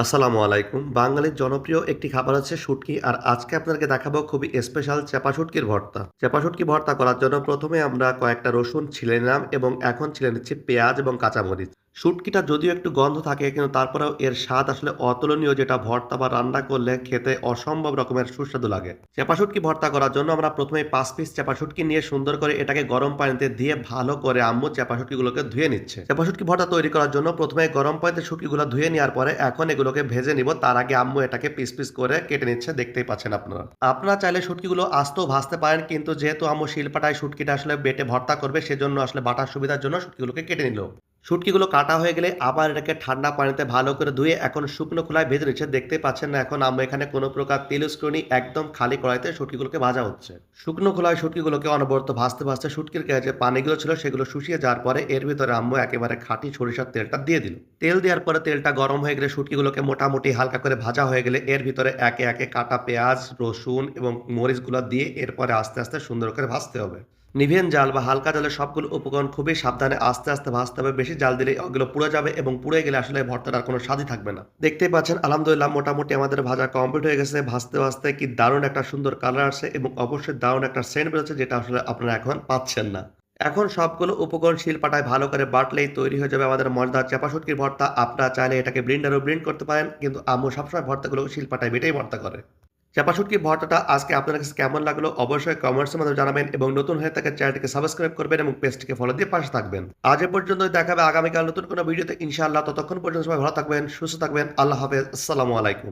আসসালামু আলাইকুম। বাঙালির জনপ্রিয় একটি খাবার হচ্ছে শুটকি। আর আজকে আপনাদেরকে দেখাবো খুবই স্পেশাল চেপা শুটকির ভর্তা। চেপা শুটকি ভর্তা করার জন্য প্রথমে আমরা কয়েকটা রসুন ছিলে নিলাম এবং এখন ছিলে নিচ্ছি পেঁয়াজ এবং কাঁচামরিচ। শুটকিটা যদিও একটু গন্ধ থাকে কিন্তু তারপরেও এর স্বাদ আসলে অতুলনীয়, যেটা ভর্তা বা রান্না করলে খেতে অসম্ভব রকমের সুস্বাদু লাগে। চেপা শুটকি ভর্তা করার জন্য আমরা প্রথমে ৫ পিস চেপা শুটকি নিয়ে সুন্দর করে এটাকে গরম পানিতে দিয়ে ভালো করে আম্মু চেপা শুটকিগুলোকে ধুয়ে নিচ্ছে। চেপা শুটকি ভর্তা তৈরি করার জন্য প্রথমে গরম পানিতে শুটকিগুলো ধুয়ে নেওয়ার পরে এখন এগুলোকে ভেজে নিব। তার আগে আম্মু এটাকে পিস পিস করে কেটে নিচ্ছে, দেখতেই পাচ্ছেন আপনারা। আপনারা চাইলে শুটকিগুলো আস্তেও ভাজতে পারেন, কিন্তু যেহেতু আম্মু শিলপাটায় শুটকিটা আসলে বেটে ভর্তা করবে সেজন্য আসলে বাটার সুবিধার জন্য শুটকিগুলোকে কেটে নিল। শুটকিগুলো কাটা হয়ে গেলে আবার এটাকে ঠান্ডা পানিতে ভালো করে ধুয়ে এখন শুকনো খোলায় ভেজে নিচ্ছে। দেখতেই পাচ্ছেন না, এখন আম্মু এখানে কোনো প্রকার তেল স্ক্রুনি, একদম খালি কড়াইতে শুটকিগুলোকে ভাজা হচ্ছে। শুকনো খোলায় শুটকিগুলোকে অনবরত ভাজতে ভাজতে শুটকির গায়ে যে পানিগুলো ছিল সেগুলো শুষিয়ে যাওয়ার পরে এর ভিতরে আম্মু একেবারে খাঁটি সরিষার তেলটা দিয়ে দিল। তেল দেওয়ার পরে তেলটা গরম হয়ে গেলে শুটকিগুলোকে মোটামুটি হালকা করে ভাজা হয়ে গেলে এর ভিতরে একে একে কাটা পেঁয়াজ, রসুন এবং মরিচগুলো দিয়ে এরপরে আস্তে আস্তে সুন্দর করে ভাজতে হবে। নিভিয়েন জাল বা হালকা জালে সবগুলো উপকরণ খুবই সাবধানে আস্তে আস্তে ভাজতে হবে। বেশি জাল দিলে ওগুলো পুড়ে যাবে এবং পুড়ে গেলে আসলে ভর্তাটার কোনো স্বাদই থাকবে না। দেখতেই পাচ্ছেন আলহামদুলিল্লাহ মোটামুটি আমাদের ভাজা কমপ্লিট হয়ে গেছে। ভাজতে ভাজতে কি দারুণ একটা সুন্দর কালার আসছে এবং অবশ্যই দারুণ একটা সেন্ট বেরোচ্ছে, যেটা আসলে আপনারা এখন পাচ্ছেন না। এখন সবগুলো উপকরণ শিলপাটায় ভালো করে বাটলেই তৈরি হয়ে যাবে আমাদের মজাদার চাপা শুটকির ভর্তা। আপনারা চাইলে এটাকে ব্লেন্ডারেও ব্লেন্ড করতে পারেন, কিন্তু আম্মু সবসময় ভর্তাগুলো শিলপাটায় বেটেই ভর্তা করে। চাপা শুটকির ভর্তাটা আজকে আপনার কাছে কেমন লাগলো অবশ্যই কমেন্টসের মাধ্যমে জানাবেন এবং নতুন হয়ে থাকলে চ্যানেলটিকে সাবস্ক্রাইব করবেন এবং পেজটিকে ফলো দিয়ে পাশে থাকবেন। আজ এ পর্যন্তই, দেখা হবে আগামীকাল নতুন কোনো ভিডিওতে ইনশাআল্লাহ। ততক্ষণ পর্যন্ত সবাই ভালো থাকবেন, সুস্থ থাকবেন। আল্লাহ হাফেজ। আসসালামু আলাইকুম।